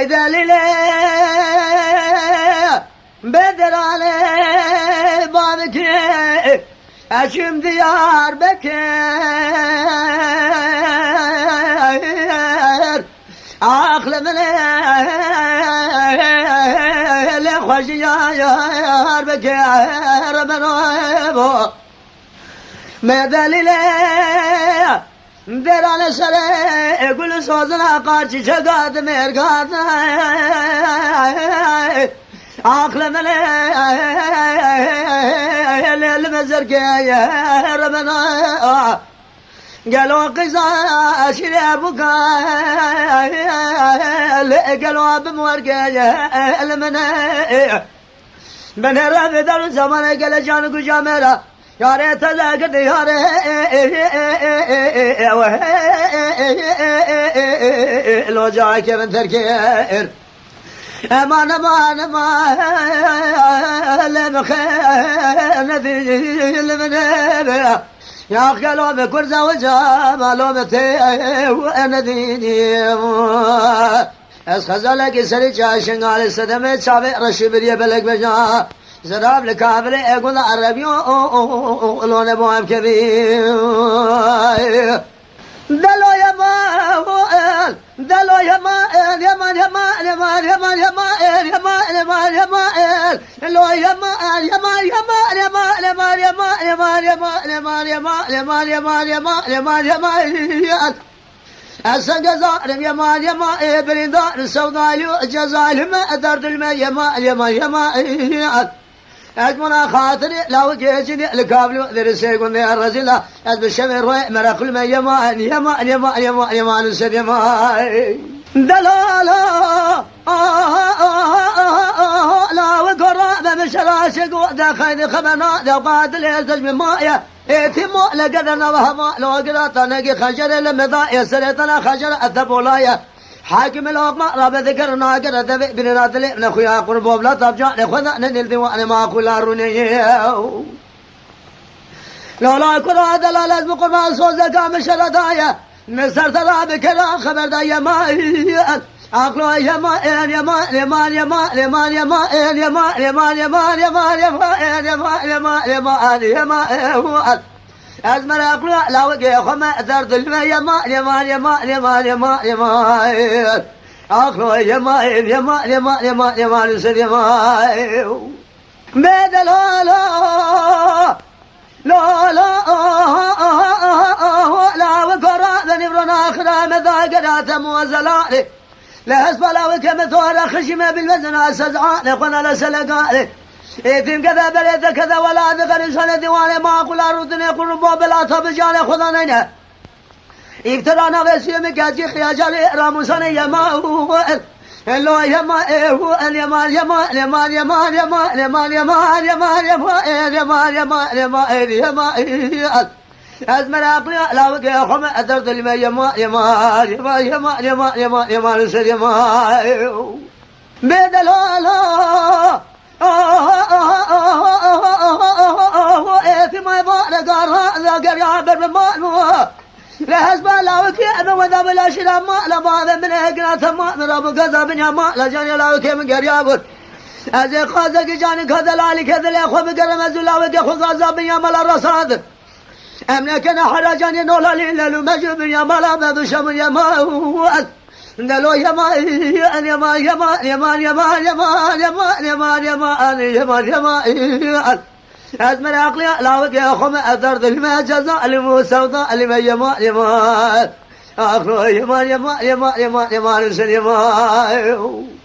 Meydelile Bedirale Babiki Eşim Diyarbakır Aklımın ele hoş Diyarbakır ben o Medelile derane sere gül sözüne karşı çakadım erkadım aklımın elime zerkeye bana gel o kıza şire bu gel o abim var gel elimine ben her eder zamana geleceğini kucağıma yâre tezâgıdı yâre locağı kevin terker eman eman eman lemkhânedir ya gelo me kurza ve camalo me te dini es khazala ki sari çaşın ale sedeme çave raşibiriye belek beja زراب لكابل اقول عربي لون ابو ام كبير دلو يما دلو يما يما يما يما يما يما يما يما يما لو يما يما يما يما يما يما يما يما يما يما يما يما يما يما يما أسن جزائر يما يما بريدان السوداء جزائر ما أدرت الماء يما يما يما أجمنا خاطر لو جيجني الكابل ذرسي يقول يا رجل أجب الشمر مرق الماء يما يما يما يما يما نسد يما دلالا لا وقرا بمشراشق ودا خير خبنا ذا قاتل يلتج من ماء اتمو لقدنا وهما لو قراتنا خجر لمضاء يسرتنا خجر الثبولايا حاكم الأقمى رب ذكرنا قرأت بنرات لئن أخويا قربوا بلا تبجع لخذا ننلذي وأنا ما أقول أروني لولا كرا دلال اسم قربان صوزك مشردايا مصر ترى بكرا خبر دا يما أقلو يما يما يما يما يما يما يما يما يما يما يما يما يما يما يما أزمر أقول لا وجه خما ثرد الماء يما يما يما يما يما يما أقول يما يما يما يما يما نسد يما بدل لا لا لا لا وقرا ذنبرنا آخر مذاكرات موزلات لا حسب لا وكم ثور خشمة بالوزن أسزعان قنا لسلقان إثم كذا بلد كذا ولا ذكر سنة ديوان ما أقول أردني قربوا بلا تبجان خذانينا افترانا وسيم كاتي خياجال راموسان يما اللو يما يما يما يما يما يما يما يما يما يما يما يما يما يما أزمر أقلي لا وجه خم أدرت الماء يما يما يما يما يما يما يما نسر يما بدلا ما يبغى قارها ذاكر يا عبر ما لا حسب لا وكيل وذا بلا شلا ما لا بعض من هجرات ما رب كذا بنيا ما لا جاني لا وكيل من قريا قول أزي خازك جاني كذا لالي كذا لا خو بقرم أزولا وكيل خو غازا بنيا ملا رصاد أملكنا حرجاني نولا ليلا مجب بنيا ملا بذو شمن يا ما دلو يما يما يما يما يما يما يما يما يما يما يما أزمر عقلي لا وجه خم أثرت الماء جزاء لموسى لما يما يما آخر يما يما يما يما يما يما